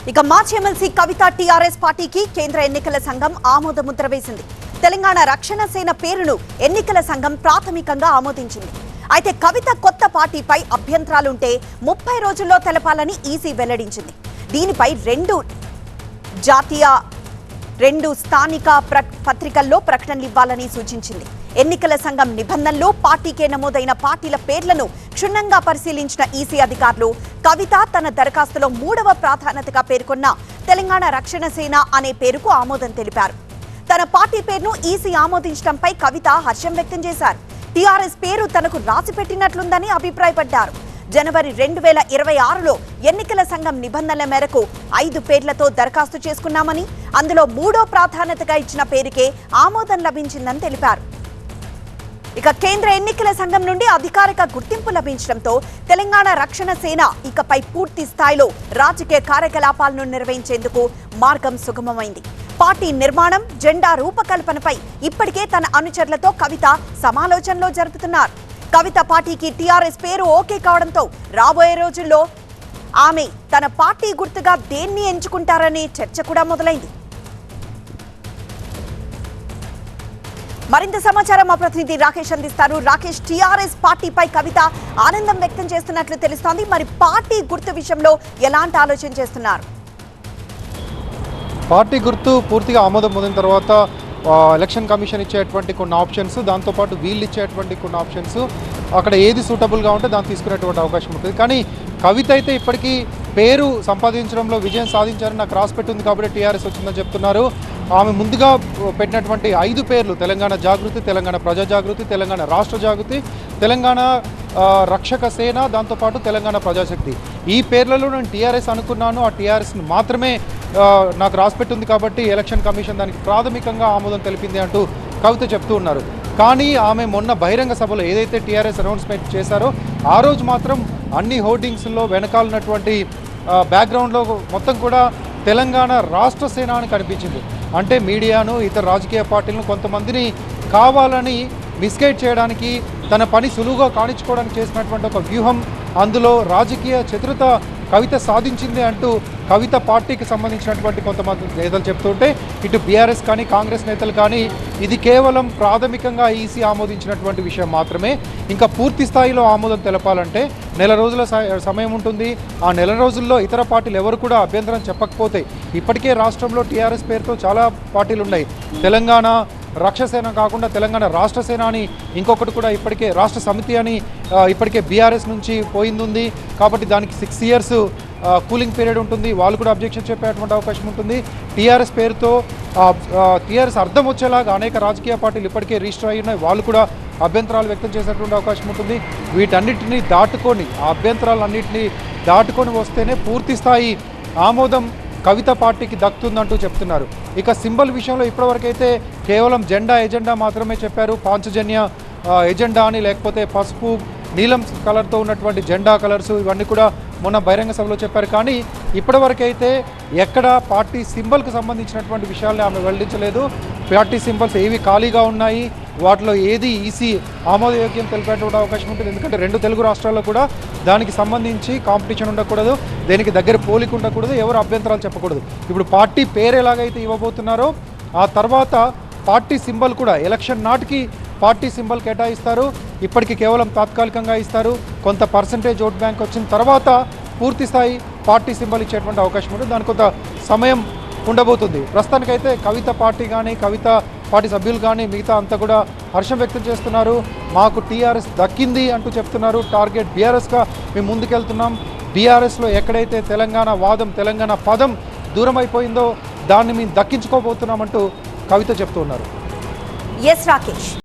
ఇక మాజీ ఎమ్మెల్సీ కవిత టీఆర్ఎస్ పార్టీకి కేంద్ర ఎన్నికల సంఘం ఆమోద ముద్ర వేసింది. తెలంగాణ రక్షణ సేన పేరును ఎన్నికల సంఘం ప్రాథమికంగా ఆమోదించింది. అయితే కవిత కొత్త పార్టీపై అభ్యంతరాలుంటే 30 రోజుల్లో తెలపాలని ఈసీ వెల్లడించింది. దీనిపై రెండు స్థానిక పత్రికల్లో ప్రకటనలు ఇవ్వాలని సూచించింది. ఎన్నికల సంఘం నిబంధనలు పార్టీకే నమోదైన పార్టీల పేర్లను క్షుణ్ణంగా పరిశీలించిన ఈసీ అధికారులు కవిత తన దరఖాస్తులో 3వ ప్రాధాన్యతగా పేర్కొన్న తెలంగాణ రక్షణ సేన అనే పేరుకు ఆమోదం తెలిపారు. తన పార్టీ పేరును ఈసీ ఆమోదించడంపై కవిత హర్షం వ్యక్తం చేశారు. టీఆర్ఎస్ పేరు తనకు రాసిపెట్టినట్లుందని అభిప్రాయపడ్డారు. జనవరి 2026లో ఎన్నికల సంఘం నిబంధనల మేరకు 5 పేర్లతో దరఖాస్తు చేసుకున్నామని, అందులో 3వ ప్రాధాన్యతగా ఇచ్చిన పేరుకే ఆమోదం లభించిందని తెలిపారు. ఇక కేంద్ర ఎన్నికల సంఘం నుండి అధికారిక గుర్తింపు లభించడంతో తెలంగాణ రక్షణ సేన ఇకపై పూర్తి స్థాయిలో రాజకీయ కార్యకలాపాలను నిర్వహించేందుకు మార్గం సుగమమైంది. పార్టీ నిర్మాణం, జెండా రూపకల్పనపై ఇప్పటికే తన అనుచరులతో కవిత సమాలోచనలు జరుపుతున్నారు. కవిత పార్టీకి టీఆర్ఎస్ పేరు ఓకే కావడంతో రాబోయే రోజుల్లో ఆమె తన పార్టీ గుర్తుగా దేన్ని ఎంచుకుంటారనే చర్చ కూడా మొదలైంది. మరింత సమాచారం మా ప్రతినిధి రాకేష్ అందిస్తారు. రాకేష్, టీఆర్ఎస్ పార్టీపై కవిత ఆనందం వ్యక్తం చేస్తున్నట్లు తెలుస్తోంది. మరి పార్టీ గుర్తు విషయంలో ఎలాంటి ఆలోచన చేస్తున్నారు? పార్టీ గుర్తు పూర్తిగా ఆమోదం పొందిన తర్వాత ఎలక్షన్ కమిషన్ ఇచ్చేటువంటి కొన్ని ఆప్షన్స్, దాంతోపాటు వీళ్ళు ఇచ్చేటువంటి కొన్ని ఆప్షన్స్, అక్కడ ఏది సూటబుల్గా ఉంటే దాన్ని తీసుకునేటువంటి అవకాశం ఉంటుంది. కానీ కవిత అయితే ఇప్పటికీ పేరు సంపాదించడంలో విజయం సాధించారని నాకు రాసిపెట్టింది కాబట్టి టీఆర్ఎస్ వచ్చిందని చెప్తున్నారు. ఆమె ముందుగా పెట్టినటువంటి 5 పేర్లు తెలంగాణ జాగృతి, తెలంగాణ ప్రజా జాగృతి, తెలంగాణ రాష్ట్ర జాగృతి, తెలంగాణ రక్షక సేన, దాంతోపాటు తెలంగాణ ప్రజాశక్తి. ఈ పేర్లలో నేను టీఆర్ఎస్ అనుకున్నాను, ఆ టీఆర్ఎస్ని మాత్రమే నాకు రాసిపెట్టింది కాబట్టి ఎలక్షన్ కమిషన్ దానికి ప్రాథమికంగా ఆమోదం తెలిపింది అంటూ కవిత చెప్తూ ఉన్నారు. కానీ ఆమె మొన్న బహిరంగ సభలో ఏదైతే టీఆర్ఎస్ అనౌన్స్మెంట్ చేశారో ఆ రోజు మాత్రం అన్ని హోర్డింగ్స్లో వెనకాలన్నటువంటి బ్యాక్గ్రౌండ్లో మొత్తం కూడా తెలంగాణ రాష్ట్ర సేన అని కనిపించింది. అంటే మీడియాను, ఇతర రాజకీయ పార్టీలను కొంతమందిని కావాలని మిస్గైడ్ చేయడానికి, తన పని సులువుగా కానించుకోవడానికి చేసినటువంటి ఒక వ్యూహం, అందులో రాజకీయ చతురత కవిత సాధించింది అంటూ కవిత పార్టీకి సంబంధించినటువంటి కొంతమంది నేతలు చెప్తుంటే, ఇటు బీఆర్ఎస్ కానీ కాంగ్రెస్ నేతలు కానీ ఇది కేవలం ప్రాథమికంగా ఈసీ ఆమోదించినటువంటి విషయం మాత్రమే. ఇంకా పూర్తి స్థాయిలో ఆమోదం తెలపాలంటే నెల రోజుల సమయం ఉంటుంది. ఆ నెల రోజుల్లో ఇతర పార్టీలు ఎవరు కూడా అభ్యంతరం చెప్పకపోతే, ఇప్పటికే రాష్ట్రంలో టీఆర్ఎస్ పేరుతో చాలా పార్టీలు ఉన్నాయి. తెలంగాణ రక్షసేన కాకుండా తెలంగాణ రాష్ట్ర సేన అని ఇంకొకటి కూడా ఇప్పటికే రాష్ట్ర సమితి అని ఇప్పటికే బీఆర్ఎస్ నుంచి పోయింది. కాబట్టి దానికి 6 years కూలింగ్ పీరియడ్ ఉంటుంది. వాళ్ళు కూడా అబ్జెక్షన్ చెప్పేటువంటి అవకాశం ఉంటుంది. టీఆర్ఎస్ పేరుతో టీఆర్ఎస్ అర్థం వచ్చేలాగా అనేక రాజకీయ పార్టీలు ఇప్పటికే రిజిస్టర్ అయి ఉన్నాయి. వాళ్ళు కూడా అభ్యంతరాలు వ్యక్తం చేసేటువంటి అవకాశం ఉంటుంది. వీటన్నిటిని దాటుకొని, ఆ అభ్యంతరాలన్నింటినీ దాటుకొని వస్తేనే పూర్తి స్థాయి ఆమోదం కవిత పార్టీకి దక్కుతుందంటూ చెప్తున్నారు. ఇక సింబల్ విషయంలో ఇప్పటివరకైతే కేవలం ఎజెండా మాత్రమే చెప్పారు. పాంచజన్య ఎజెండా అని, లేకపోతే పసుపు నీలం కలర్తో ఉన్నటువంటి జెండా కలర్స్, ఇవన్నీ కూడా మొన్న బహిరంగ సభలో చెప్పారు. కానీ ఇప్పటివరకైతే ఎక్కడ పార్టీ సింబల్కి సంబంధించినటువంటి విషయాల్ని ఆమె వెల్లడించలేదు. పార్టీ సింబల్స్ ఏవి ఖాళీగా ఉన్నాయి, వాటిలో ఏది ఈసీ ఆమోదయోగ్యం తెలిపేటువంటి అవకాశం ఉంటుంది. ఎందుకంటే 2 తెలుగు రాష్ట్రాల్లో కూడా దానికి సంబంధించి కాంపిటీషన్ ఉండకూడదు, దేనికి దగ్గర పోలిక ఉండకూడదు, ఎవరు అభ్యంతరాలు చెప్పకూడదు. ఇప్పుడు పార్టీ పేరు ఎలాగైతే ఇవ్వబోతున్నారో ఆ తర్వాత పార్టీ సింబల్ కూడా ఎలక్షన్ నాటికి పార్టీ సింబల్ కేటాయిస్తారు. ఇప్పటికి కేవలం తాత్కాలికంగా ఇస్తారు. కొంత పర్సంటేజ్ ఓట్ బ్యాంక్ వచ్చిన తర్వాత పూర్తి స్థాయి పార్టీ సింబల్ ఇచ్చేటువంటి అవకాశం ఉంటుంది. దానికి కొంత సమయం ఉండబోతుంది. ప్రస్తుతానికైతే కవిత పార్టీ కానీ, కవిత పార్టీ సభ్యులు కానీ మిగతా అంతా కూడా హర్షం వ్యక్తం చేస్తున్నారు. మాకు టీఆర్ఎస్ దక్కింది అంటూ చెప్తున్నారు. టార్గెట్ బీఆర్ఎస్గా మేము ముందుకెళ్తున్నాం. బీఆర్ఎస్లో ఎక్కడైతే తెలంగాణ వాదం, తెలంగాణ పదం దూరం అయిపోయిందో దాన్ని మేము దక్కించుకోబోతున్నామంటూ కవిత చెప్తున్నారు. ఎస్ రాకేష్.